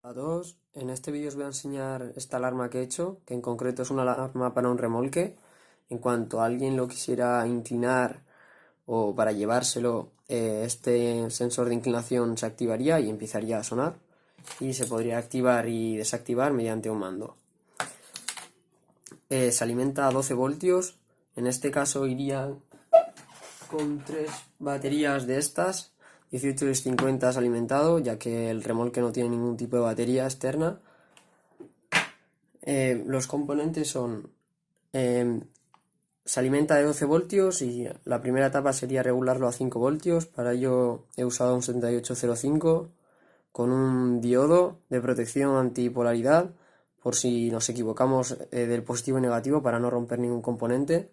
A todos, en este vídeo os voy a enseñar esta alarma que he hecho, que en concreto es una alarma para un remolque. En cuanto alguien lo quisiera inclinar o para llevárselo, este sensor de inclinación se activaría y empezaría a sonar y se podría activar y desactivar mediante un mando. Se alimenta a 12 voltios, en este caso iría con 3 baterías de estas. 1850 es alimentado, ya que el remolque no tiene ningún tipo de batería externa. Los componentes son, se alimenta de 12 voltios y la primera etapa sería regularlo a 5 voltios. Para ello he usado un 7805 con un diodo de protección antipolaridad por si nos equivocamos del positivo y negativo para no romper ningún componente.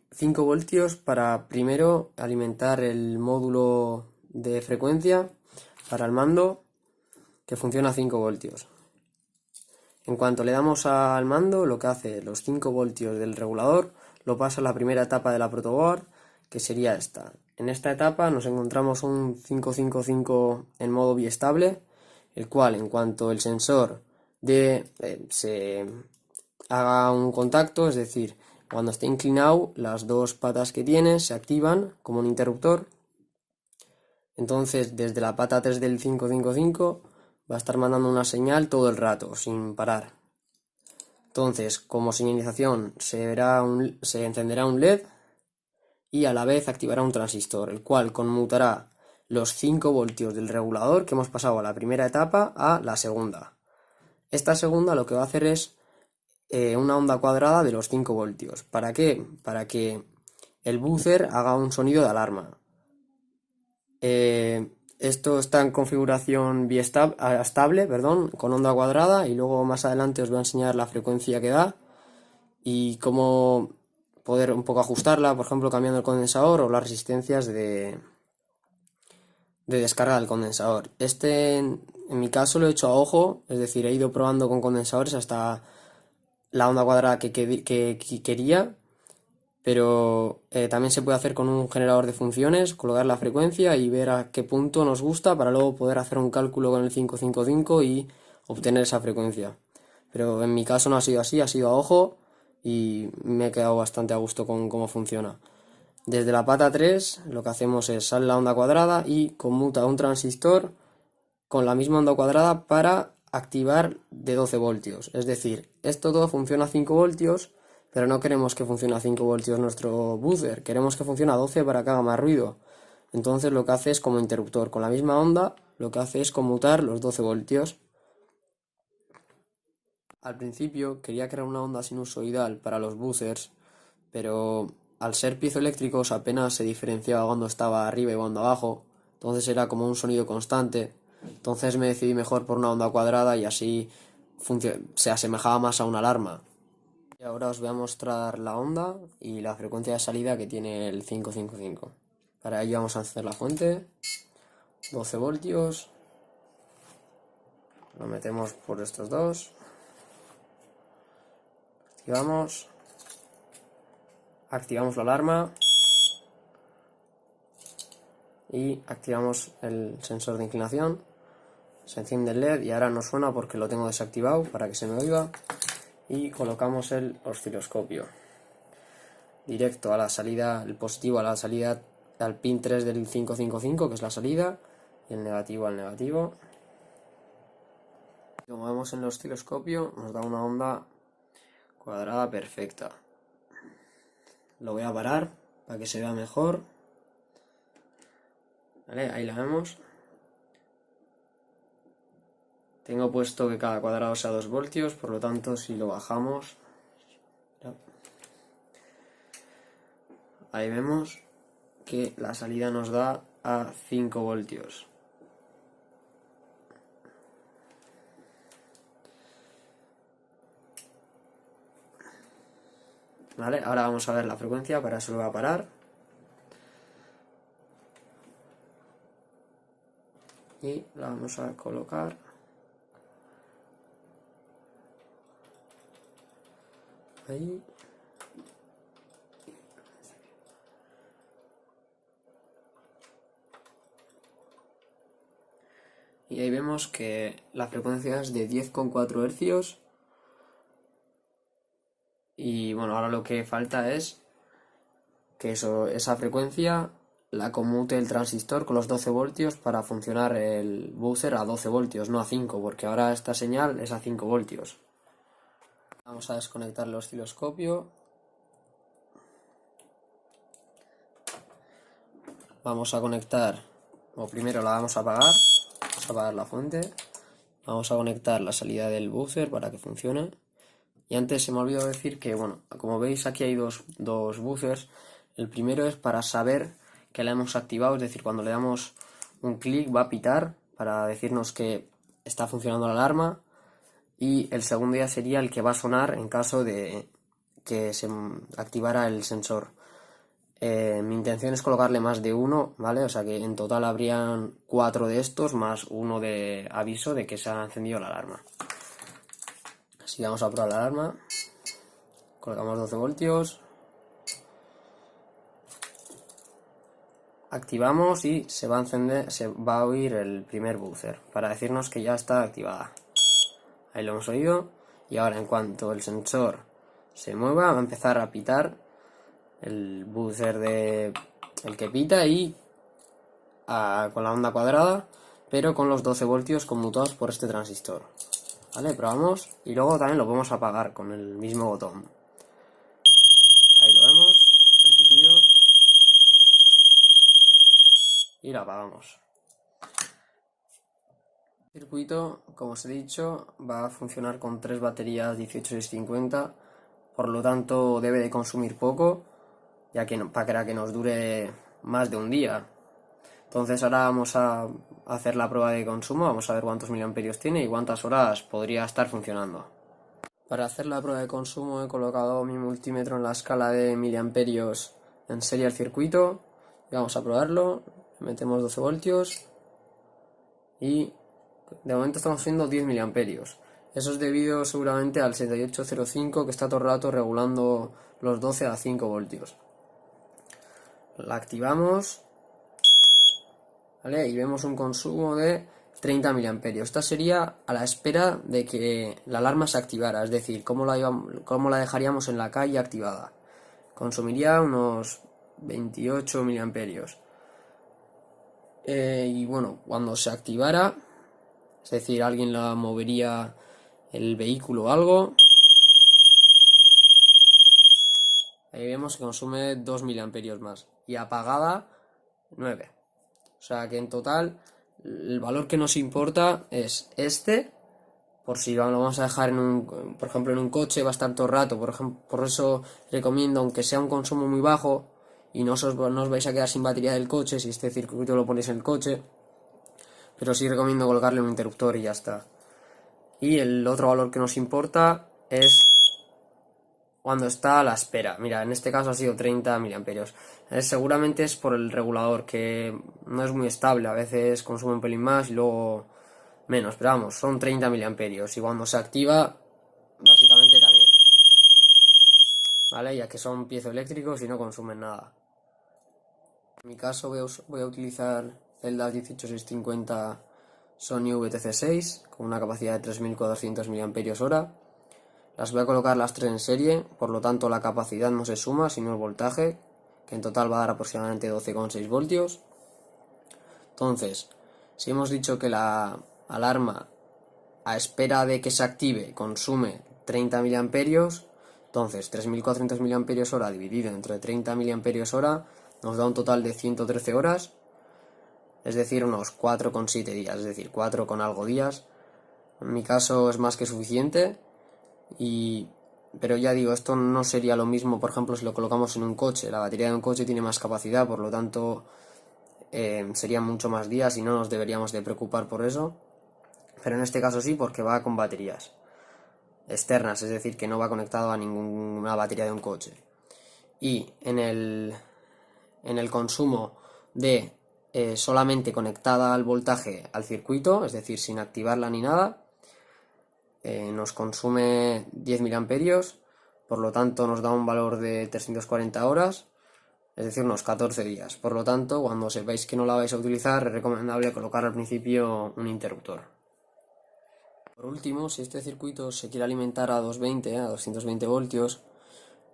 5 voltios para primero alimentar el módulo de frecuencia para el mando, que funciona a 5 voltios. En cuanto le damos al mando, lo que hace los 5 voltios del regulador lo pasa a la primera etapa de la protoboard, que sería esta. En esta etapa nos encontramos un 555 en modo biestable, el cual en cuanto el sensor se haga un contacto, es decir, cuando esté inclinado, las dos patas que tiene se activan como un interruptor. Entonces, desde la pata 3 del 555 va a estar mandando una señal todo el rato, sin parar. Entonces, como señalización, se encenderá un LED y a la vez activará un transistor, el cual conmutará los 5 voltios del regulador que hemos pasado a la primera etapa a la segunda. Esta segunda lo que va a hacer es una onda cuadrada de los 5 voltios. ¿Para qué? Para que el buzzer haga un sonido de alarma. Esto está en configuración estable, con onda cuadrada, y luego más adelante os voy a enseñar la frecuencia que da y cómo poder un poco ajustarla, por ejemplo cambiando el condensador o las resistencias de descarga del condensador. En mi caso lo he hecho a ojo, es decir, he ido probando con condensadores hasta la onda cuadrada que quería, pero también se puede hacer con un generador de funciones, colocar la frecuencia y ver a qué punto nos gusta para luego poder hacer un cálculo con el 555 y obtener esa frecuencia. Pero en mi caso no ha sido así, ha sido a ojo y me he quedado bastante a gusto con cómo funciona. Desde la pata 3 lo que hacemos es sale la onda cuadrada y conmuta un transistor con la misma onda cuadrada para activar de 12 voltios. Es decir, esto todo funciona a 5 voltios, pero no queremos que funcione a 5 voltios nuestro buzzer, queremos que funcione a 12 para que haga más ruido. Entonces lo que hace es como interruptor, con la misma onda, lo que hace es conmutar los 12 voltios. Al principio quería crear una onda sinusoidal para los buzzers, pero al ser piezoeléctricos apenas se diferenciaba cuando estaba arriba y cuando abajo, entonces era como un sonido constante. Entonces me decidí mejor por una onda cuadrada y así se asemejaba más a una alarma. Y ahora os voy a mostrar la onda y la frecuencia de salida que tiene el 555. Para ello vamos a hacer la fuente, 12 voltios, lo metemos por estos dos, activamos la alarma y activamos el sensor de inclinación. Se enciende el LED y ahora no suena porque lo tengo desactivado para que se me oiga. Y colocamos el osciloscopio directo a la salida, el positivo a la salida, al pin 3 del 555, que es la salida, y el negativo al negativo. Como vemos en el osciloscopio, nos da una onda cuadrada perfecta. Lo voy a parar para que se vea mejor. ¿Vale? Ahí la vemos. Tengo puesto que cada cuadrado sea 2 voltios, por lo tanto si lo bajamos, ahí vemos que la salida nos da a 5 voltios. ¿Vale? Ahora vamos a ver la frecuencia, para eso lo voy a parar. Y la vamos a colocar ahí. Y ahí vemos que la frecuencia es de 10,4 hercios. Y bueno, ahora lo que falta es que esa frecuencia la conmute el transistor con los 12 voltios para funcionar el buzzer a 12 voltios, no a 5, porque ahora esta señal es a 5 voltios. Vamos a desconectar el osciloscopio. Vamos a conectar, o primero la vamos a apagar la fuente. Vamos a conectar la salida del buzzer para que funcione. Y antes se me olvidó decir que, bueno, como veis aquí hay dos buzzers. El primero es para saber que la hemos activado, es decir, cuando le damos un clic va a pitar para decirnos que está funcionando la alarma. Y el segundo ya sería el que va a sonar en caso de que se activara el sensor. Mi intención es colocarle más de uno, ¿vale? O sea que en total habrían 4 de estos más uno de aviso de que se ha encendido la alarma. Así vamos a probar la alarma. Colocamos 12 voltios. Activamos y se va a encender, se va a oír el primer buzzer para decirnos que ya está activada. Ahí lo hemos oído. Y ahora en cuanto el sensor se mueva va a empezar a pitar el buzzer el que pita y con la onda cuadrada, pero con los 12 voltios conmutados por este transistor. Vale, probamos y luego también lo podemos apagar con el mismo botón. Ahí lo vemos, el pitido. Y lo apagamos. El circuito, como os he dicho, va a funcionar con 3 baterías 18650, por lo tanto debe de consumir poco, ya que para que nos dure más de un día. Entonces ahora vamos a hacer la prueba de consumo, vamos a ver cuántos miliamperios tiene y cuántas horas podría estar funcionando. Para hacer la prueba de consumo he colocado mi multímetro en la escala de miliamperios en serie al circuito y vamos a probarlo. Metemos 12 voltios y de momento estamos haciendo 10 miliamperios. Eso es debido seguramente al 7805 que está todo el rato regulando los 12 a 5 voltios. La activamos, ¿vale? Y vemos un consumo de 30 miliamperios. Esta sería a la espera de que la alarma se activara, es decir, cómo la dejaríamos en la calle activada. Consumiría unos 28 miliamperios. Y bueno, cuando se activara, es decir, alguien la movería el vehículo o algo, ahí vemos que consume 2 miliamperios más y apagada 9. O sea que en total el valor que nos importa es este, por si lo vamos a dejar por ejemplo en un coche va a estar todo el rato, por eso recomiendo, aunque sea un consumo muy bajo y no os vais a quedar sin batería del coche si este circuito lo ponéis en el coche, pero sí recomiendo colocarle un interruptor y ya está. Y el otro valor que nos importa es cuando está a la espera. Mira, en este caso ha sido 30 miliamperios. Seguramente es por el regulador, que no es muy estable. A veces consume un pelín más y luego menos. Pero vamos, son 30 miliamperios. Y cuando se activa, básicamente también. ¿Vale? Ya que son piezoeléctricos y no consumen nada. En mi caso voy a utilizar celdas 18650 Sony VTC6 con una capacidad de 3400 mAh. Las voy a colocar las 3 en serie, por lo tanto la capacidad no se suma sino el voltaje, que en total va a dar aproximadamente 12,6 voltios. Entonces, si hemos dicho que la alarma a espera de que se active consume 30 miliamperios, entonces 3400 mAh dividido entre 30 mAh nos da un total de 113 horas, es decir, unos 4,7 días, es decir, 4 con algo días. En mi caso es más que suficiente. Pero ya digo, esto no sería lo mismo, por ejemplo, si lo colocamos en un coche. La batería de un coche tiene más capacidad, por lo tanto serían mucho más días y no nos deberíamos de preocupar por eso. Pero en este caso sí, porque va con baterías externas, es decir, que no va conectado a ninguna batería de un coche. Y en el consumo de solamente conectada al voltaje al circuito, es decir, sin activarla ni nada, nos consume 10 miliamperios, por lo tanto nos da un valor de 340 horas, es decir, unos 14 días. Por lo tanto, cuando sepáis que no la vais a utilizar, es recomendable colocar al principio un interruptor. Por último, si este circuito se quiere alimentar a 220 voltios,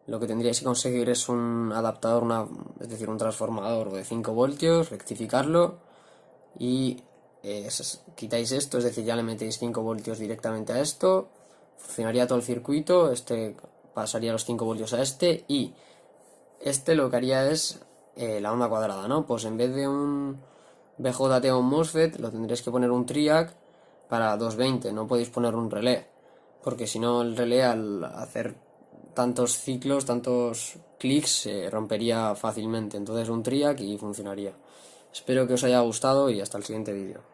lo que tendríais que conseguir es un adaptador, es decir, un transformador de 5 voltios, rectificarlo y quitáis esto, es decir, ya le metéis 5 voltios directamente a esto, funcionaría todo el circuito, este pasaría los 5 voltios a este y este lo que haría es la onda cuadrada, ¿no? Pues en vez de un BJT o un MOSFET, lo tendréis que poner un TRIAC para 220, no podéis poner un relé, porque si no el relé al hacer tantos ciclos, tantos clics, se rompería fácilmente. Entonces un TRIAC y funcionaría. Espero que os haya gustado y hasta el siguiente vídeo.